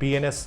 PNS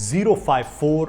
054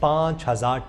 5000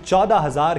14,000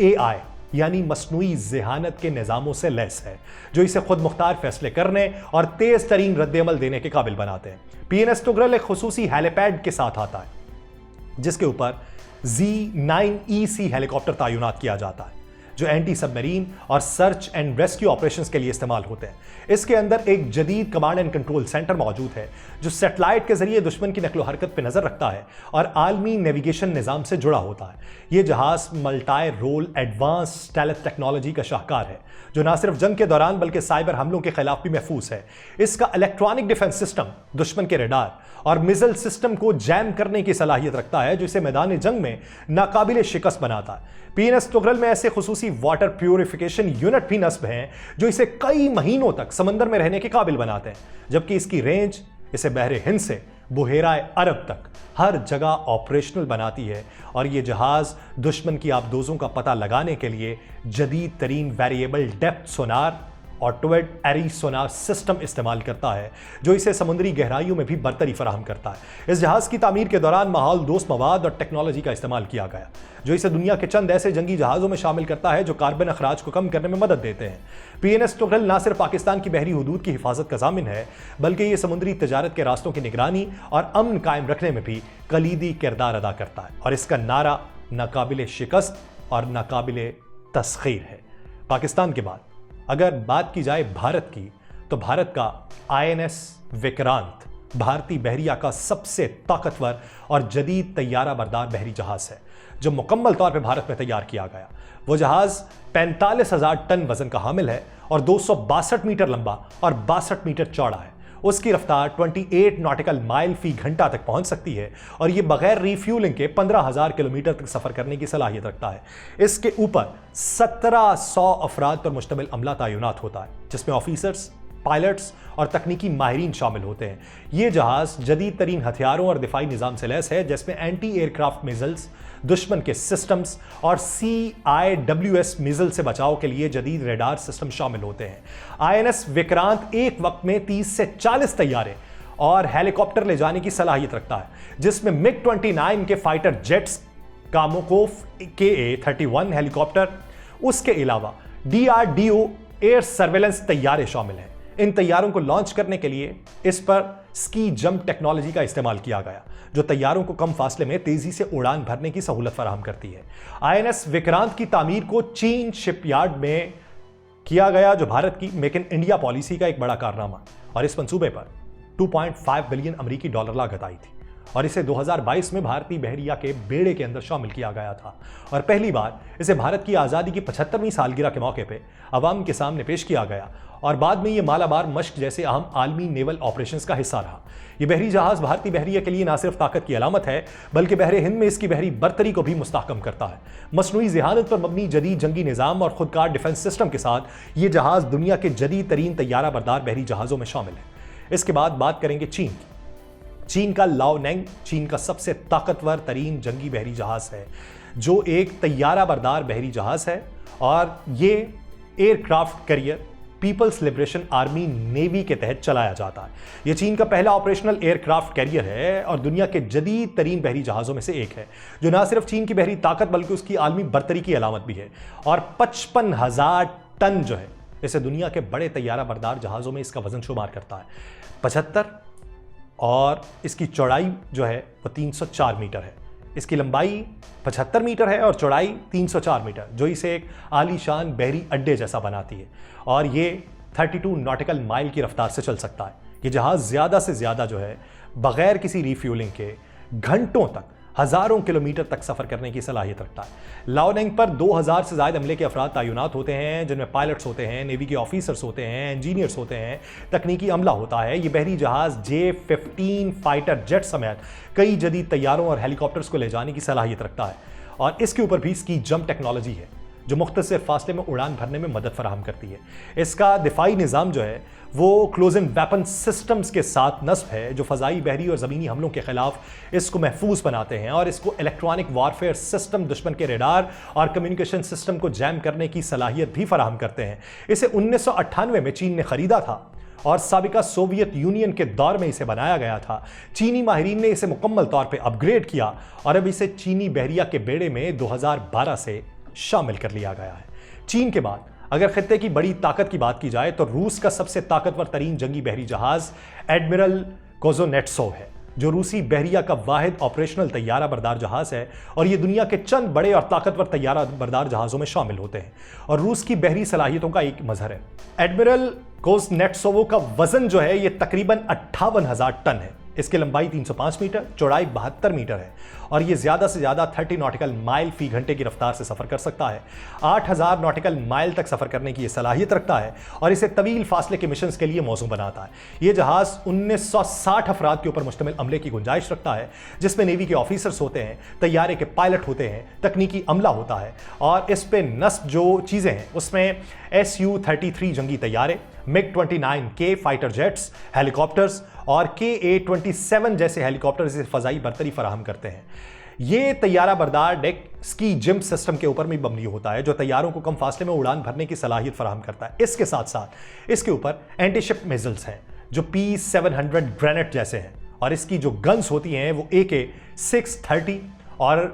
AI یعنی مصنوعی ذہانت کے نظاموں سے لیس ہے جو اسے خود مختار فیصلے کرنے اور تیز ترین رد عمل دینے کے قابل بناتے ہیں۔ PNS ٹوگرل ایک خصوصی ہیلی پیڈ کے ساتھ آتا ہے جس کے اوپر Z9EC ہیلی کاپٹر تعینات کیا جاتا ہے جو اینٹی سب میرین اور سرچ اینڈ ریسکیو آپریشنز کے لیے استعمال ہوتے ہیں۔ اس کے اندر ایک جدید کمانڈ اینڈ کنٹرول سینٹر موجود ہے جو سیٹلائٹ کے ذریعے دشمن کی نقل و حرکت پہ نظر رکھتا ہے اور عالمی نیویگیشن نظام سے جڑا ہوتا ہے۔ یہ جہاز multi role advance stealth technology کا شاہکار ہے جو نہ صرف جنگ کے دوران بلکہ سائبر حملوں کے خلاف بھی محفوظ ہے۔ اس کا الیکٹرانک ڈیفنس سسٹم دشمن کے ریڈار اور میزل سسٹم کو جیم کرنے کی صلاحیت رکھتا ہے جو اسے میدان جنگ میں ناقابل شکست بناتا ہے۔ PNS ٹوگرل میں ایسے خصوصی واٹر پیوریفیکیشن یونٹ بھی نصب ہیں جو اسے کئی مہینوں تک سمندر میں رہنے کے قابل بناتے ہیں، جبکہ اس کی رینج اسے بحر ہند سے بحیرہ عرب تک ہر جگہ آپریشنل بناتی ہے، اور یہ جہاز دشمن کی آبدوزوں کا پتہ لگانے کے لیے جدید ترین ویریبل ڈیپتھ سونار آٹوویڈ ایری سونار سسٹم استعمال کرتا ہے جو اسے سمندری گہرائیوں میں بھی برتری فراہم کرتا ہے۔ اس جہاز کی تعمیر کے دوران ماحول دوست مواد اور ٹیکنالوجی کا استعمال کیا گیا جو اسے دنیا کے چند ایسے جنگی جہازوں میں شامل کرتا ہے جو کاربن اخراج کو کم کرنے میں مدد دیتے ہیں۔ PNS ٹوگرل نہ صرف پاکستان کی بحری حدود کی حفاظت کا ضامن ہے بلکہ یہ سمندری تجارت کے راستوں کی نگرانی اور امن قائم رکھنے میں بھی کلیدی کردار ادا کرتا ہے، اور اس کا نعرہ ناقابل شکست اور ناقابل تسخیر ہے۔ پاکستان کے بعد اگر بات کی جائے بھارت کی تو بھارت کا INS وکرانت بھارتی بحریہ کا سب سے طاقتور اور جدید طیارہ بردار بحری جہاز ہے جو مکمل طور پہ بھارت میں تیار کیا گیا۔ وہ جہاز 45,000 ٹن وزن کا حامل ہے اور 262 میٹر لمبا اور 62 میٹر چوڑا ہے۔ اس کی رفتار 28 ناٹیکل مائل فی گھنٹہ تک پہنچ سکتی ہے اور یہ بغیر ری فیولنگ کے 15,000 کلومیٹر تک سفر کرنے کی صلاحیت رکھتا ہے۔ اس کے اوپر 1700 افراد پر مشتمل عملہ تعینات ہوتا ہے جس میں آفیسرز، پائلٹس اور تکنیکی ماہرین شامل ہوتے ہیں۔ یہ جہاز جدید ترین ہتھیاروں اور دفاعی نظام سے لیس ہے جس میں اینٹی ایئر کرافٹ میزلز، دشمن کے سسٹمز اور CIWS میزل سے بچاؤ کے لیے جدید ریڈار سسٹم شامل ہوتے ہیں۔ INS وکرانت ایک وقت میں 30 سے 40 طیارے اور ہیلی کاپٹر لے جانے کی صلاحیت رکھتا ہے جس میں MiG-29 کے فائٹر جیٹس، کاموکوف KA-31 ہیلی کاپٹر، اس کے علاوہ DRDO ایئر سرویلنس طیارے شامل ہیں۔ ان طیاروں کو لانچ کرنے کے لیے اس پر سکی جمپ ٹیکنالوجی کا استعمال کیا گیا جو طیاروں کو کم فاصلے میں تیزی سے اڑان بھرنے کی سہولت فراہم کرتی ہے۔ INS وکرانت کی تعمیر کو چین شپ یارڈ میں کیا گیا جو بھارت کی میک ان انڈیا پالیسی کا ایک بڑا کارنامہ، اور اس منصوبے پر 2.5 بلین امریکی ڈالر لاگت آئی تھی اور اسے 2022 میں بھارتی بحریہ کے بیڑے کے اندر شامل کیا گیا تھا، اور پہلی بار اسے بھارت کی آزادی کی 75ویں سالگرہ کے موقع پہ عوام کے سامنے پیش کیا گیا، اور بعد میں یہ مالابار مشق جیسے اہم عالمی نیول آپریشنز کا حصہ رہا۔ یہ بحری جہاز بھارتی بحریہ کے لیے نہ صرف طاقت کی علامت ہے بلکہ بحر ہند میں اس کی بحری برتری کو بھی مستحکم کرتا ہے۔ مصنوعی ذہانت پر مبنی جدید جنگی نظام اور خودکار ڈیفنس سسٹم کے ساتھ یہ جہاز دنیا کے جدید ترین طیارہ بردار بحری جہازوں میں شامل ہے۔ اس کے بعد بات کریں گے چین کی۔ چین کا لاؤ نینگ چین کا سب سے طاقتور ترین جنگی بحری جہاز ہے جو ایک طیارہ بردار بحری جہاز ہے، اور یہ aircraft carrier People's Liberation Army Navy کے تحت چلایا جاتا ہے۔ یہ چین کا پہلا آپریشنل ایئر کرافٹ کیریئر ہے اور دنیا کے جدید ترین بحری جہازوں میں سے ایک ہے جو نہ صرف چین کی بحری طاقت بلکہ اس کی عالمی برتری کی علامت بھی ہے، اور 55,000 ٹن جو ہے اسے دنیا کے بڑے طیارہ بردار جہازوں میں اس کا وزن شمار کرتا ہے۔ 75 اور اس کی چوڑائی جو ہے وہ 304 میٹر ہے۔ اس کی لمبائی 75 میٹر ہے اور چوڑائی 304 میٹر جو اسے ایک عالی شان بحری اڈے جیسا بناتی ہے، اور یہ 32 ناٹیکل مائل کی رفتار سے چل سکتا ہے۔ یہ جہاز زیادہ سے زیادہ جو ہے بغیر کسی ری فیولنگ کے گھنٹوں تک ہزاروں کلومیٹر تک سفر کرنے کی صلاحیت رکھتا ہے۔ لاؤ نینگ پر 2000 سے زائد عملے کے افراد تعینات ہوتے ہیں جن میں پائلٹس ہوتے ہیں، نیوی کے آفیسرز ہوتے ہیں، انجینئرز ہوتے ہیں، تکنیکی عملہ ہوتا ہے۔ یہ بحری جہاز J-15 فائٹر جیٹ سمیت کئی جدید طیاروں اور ہیلی کاپٹرز کو لے جانے کی صلاحیت رکھتا ہے، اور اس کے اوپر بھی سکی جمپ ٹیکنالوجی ہے جو مختصر فاصلے میں اڑان بھرنے میں مدد فراہم کرتی ہے۔ اس کا دفاعی نظام جو ہے وہ کلوزن ویپن سسٹمز کے ساتھ نصب ہے جو فضائی، بحری اور زمینی حملوں کے خلاف اس کو محفوظ بناتے ہیں، اور اس کو الیکٹرانک وارفیئر سسٹم، دشمن کے ریڈار اور کمیونیکیشن سسٹم کو جیم کرنے کی صلاحیت بھی فراہم کرتے ہیں۔ اسے 1998 میں چین نے خریدا تھا اور سابقہ سوویت یونین کے دور میں اسے بنایا گیا تھا۔ چینی ماہرین نے اسے مکمل طور پہ اپ گریڈ کیا اور اب اسے چینی بحریہ کے بیڑے میں 2012 سے شامل کر لیا گیا ہے۔ چین کے بعد اگر خطے کی بڑی طاقت کی بات کی جائے تو روس کا سب سے طاقتور ترین جنگی بحری جہاز ایڈمرل کوزونیٹسو ہے، جو روسی بحریہ کا واحد آپریشنل طیارہ بردار جہاز ہے، اور یہ دنیا کے چند بڑے اور طاقتور طیارہ بردار جہازوں میں شامل ہوتے ہیں اور روس کی بحری صلاحیتوں کا ایک مظہر ہے۔ ایڈمرل کوزنیٹسوو کا وزن جو ہے یہ تقریباً 58,000 ٹن ہے۔ اس کی لمبائی 305 میٹر، چوڑائی 72 میٹر ہے، اور یہ زیادہ سے زیادہ 30 ناٹیکل مائل فی گھنٹے کی رفتار سے سفر کر سکتا ہے۔ 8,000 ناٹیکل مائل تک سفر کرنے کی یہ صلاحیت رکھتا ہے اور اسے طویل فاصلے کے مشنز کے لیے موزوں بناتا ہے۔ یہ جہاز 1960 افراد کے اوپر مشتمل عملے کی گنجائش رکھتا ہے، جس میں نیوی کے آفیسرز ہوتے ہیں، طیارے کے پائلٹ ہوتے ہیں، تکنیکی عملہ ہوتا ہے، اور اس پہ نصب جو چیزیں ہیں اس میں Su-33 جنگی طیارے، MiG-29K فائٹر جیٹس، ہیلی کاپٹرز اور Ka-27 جیسے ہیلی کاپٹر اسے فضائی برتری فراہم کرتے ہیں۔ یہ طیارہ بردار ڈیک اسکی جم سسٹم کے اوپر بھی مبنی ہوتا ہے، جو طیاروں کو کم فاصلے میں اڑان بھرنے کی صلاحیت فراہم کرتا ہے۔ اس کے ساتھ ساتھ اس کے اوپر اینٹی شپ میزلز ہیں جو P-700 گرینیڈ جیسے ہیں، اور اس کی جو گنز ہوتی ہیں وہ AK-630 اور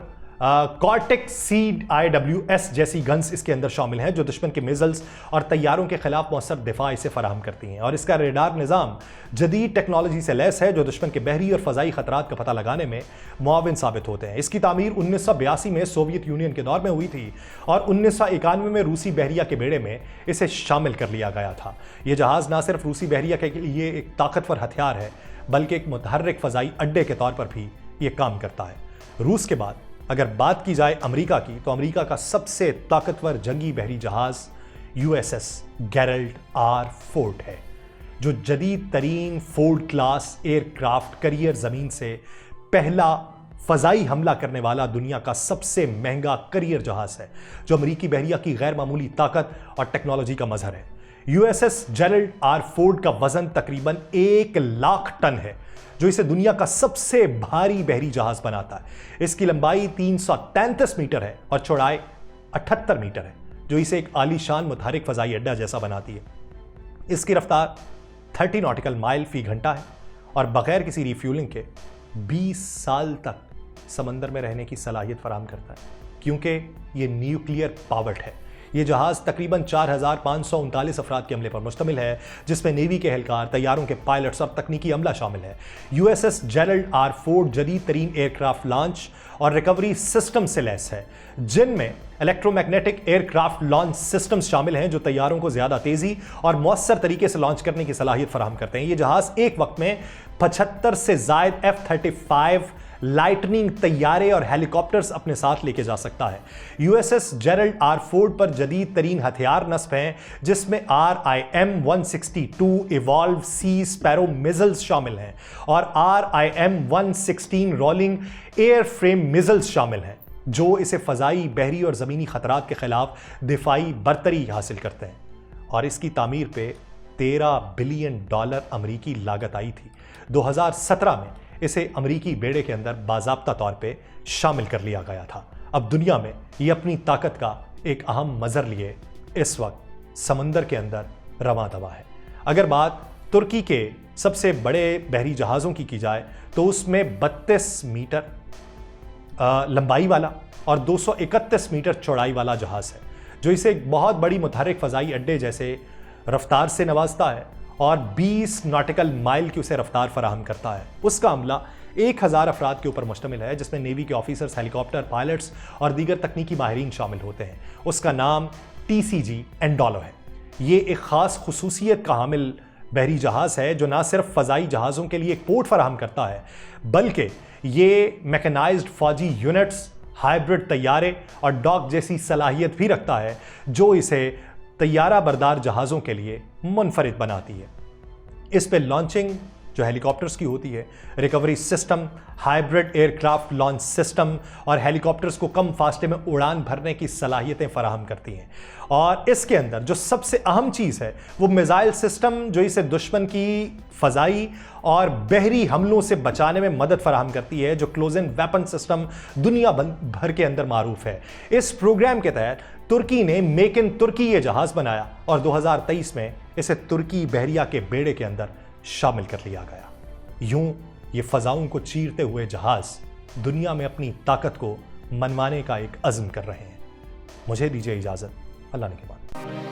کارٹیک CIWS جیسی گنز اس کے اندر شامل ہیں، جو دشمن کے میزلز اور طیاروں کے خلاف مؤثر دفاع اسے فراہم کرتی ہیں، اور اس کا ریڈار نظام جدید ٹیکنالوجی سے لیس ہے جو دشمن کے بحری اور فضائی خطرات کا پتہ لگانے میں معاون ثابت ہوتے ہیں۔ اس کی تعمیر 1982 میں سوویت یونین کے دور میں ہوئی تھی، اور 1991 میں روسی بحریہ کے بیڑے میں اسے شامل کر لیا گیا تھا۔ یہ جہاز نہ صرف روسی بحریہ کے لیے ایک طاقتور ہتھیار ہے، بلکہ ایک متحرک فضائی اڈے کے طور پر بھی یہ کام کرتا ہے۔ روس کے بعد اگر بات کی جائے امریکہ کی، تو امریکہ کا سب سے طاقتور جنگی بحری جہاز USS گیرلڈ آر فورڈ ہے، جو جدید ترین Ford class aircraft carrier زمین سے پہلا فضائی حملہ کرنے والا دنیا کا سب سے مہنگا کیریئر جہاز ہے، جو امریکی بحریہ کی غیر معمولی طاقت اور ٹیکنالوجی کا مظہر ہے۔ USS گیرلڈ آر فورڈ کا وزن تقریباً 1,00,000 ٹن ہے، جو اسے دنیا کا سب سے بھاری بحری جہاز بناتا ہے۔ اس کی لمبائی 333 میٹر ہے اور چوڑائی 78 میٹر ہے، جو اسے ایک عالی شان متحرک فضائی اڈا جیسا بناتی ہے۔ اس کی رفتار 30 ناٹیکل مائل فی گھنٹہ ہے، اور بغیر کسی ریفیولنگ کے 20 سال تک سمندر میں رہنے کی صلاحیت فراہم کرتا ہے، کیونکہ یہ نیوکلیئر پاورڈ ہے۔ یہ جہاز تقریباً 4,539 افراد کے عملے پر مشتمل ہے، جس میں نیوی کے اہلکار، طیاروں کے پائلٹس اور تکنیکی عملہ شامل ہے۔ USS گیرلڈ آر فورڈ جدید ترین ایئر کرافٹ لانچ اور ریکوری سسٹم سے لیس ہے، جن میں electromagnetic aircraft launch systems شامل ہیں، جو طیاروں کو زیادہ تیزی اور مؤثر طریقے سے لانچ کرنے کی صلاحیت فراہم کرتے ہیں۔ یہ جہاز ایک وقت میں 75 سے زائد F-35 لائٹننگ طیارے اور ہیلی کاپٹرز اپنے ساتھ لے کے جا سکتا ہے۔ USS گیرلڈ آر فورڈ پر جدید ترین ہتھیار نصب ہیں، جس میں RIM-162 ایوالو سی اسپیرو میزلز شامل ہیں اور RIM-116 rolling year frame measles شامل ہیں، جو اسے فضائی، بحری اور زمینی خطرات کے خلاف دفاعی برتری حاصل کرتے ہیں، اور اس کی تعمیر پہ $13 بلین امریکی لاگت آئی تھی۔ 2017 میں اسے امریکی بیڑے کے اندر باضابطہ طور پہ شامل کر لیا گیا تھا۔ اب دنیا میں یہ اپنی طاقت کا ایک اہم مظہر لیے اس وقت سمندر کے اندر رواں دواں ہے۔ اگر بات ترکی کے سب سے بڑے بحری جہازوں کی جائے تو اس میں 32 میٹر لمبائی والا اور 231 میٹر چوڑائی والا جہاز ہے، جو اسے ایک بہت بڑی متحرک فضائی اڈے جیسے رفتار سے نوازتا ہے اور 20 ناٹیکل مائل کی اسے رفتار فراہم کرتا ہے۔ اس کا عملہ 1,000 افراد کے اوپر مشتمل ہے، جس میں نیوی کے آفیسرز، ہیلی کاپٹر پائلٹس اور دیگر تکنیکی ماہرین شامل ہوتے ہیں۔ اس کا نام TCG انڈولو ہے۔ یہ ایک خاص خصوصیت کا حامل بحری جہاز ہے، جو نہ صرف فضائی جہازوں کے لیے ایک پورٹ فراہم کرتا ہے، بلکہ یہ میکنائزڈ فوجی یونٹس، ہائبرڈ طیارے اور ڈاک جیسی صلاحیت بھی رکھتا ہے، جو اسے طیارہ بردار جہازوں کے لیے منفرد بناتی ہے۔ اس پہ لانچنگ جو ہیلی کاپٹرز کی ہوتی ہے، recovery system, hybrid aircraft launch system اور ہیلی کاپٹرز کو کم فاصلے میں اڑان بھرنے کی صلاحیتیں فراہم کرتی ہیں۔ اور اس کے اندر جو سب سے اہم چیز ہے وہ میزائل سسٹم، جو اسے دشمن کی فضائی اور بحری حملوں سے بچانے میں مدد فراہم کرتی ہے، جو کلوز ان ویپن سسٹم دنیا بھر کے اندر معروف ہے۔ اس پروگرام کے تحت ترکی نے میک ان ترکی یہ جہاز بنایا اور 2023 میں اسے ترکی بحریہ کے بیڑے کے اندر شامل کر لیا گیا۔ یوں یہ فضاؤں کو چیرتے ہوئے جہاز دنیا میں اپنی طاقت کو منوانے کا ایک عزم کر رہے ہیں۔ مجھے دیجیے اجازت، اللہ نے کے بعد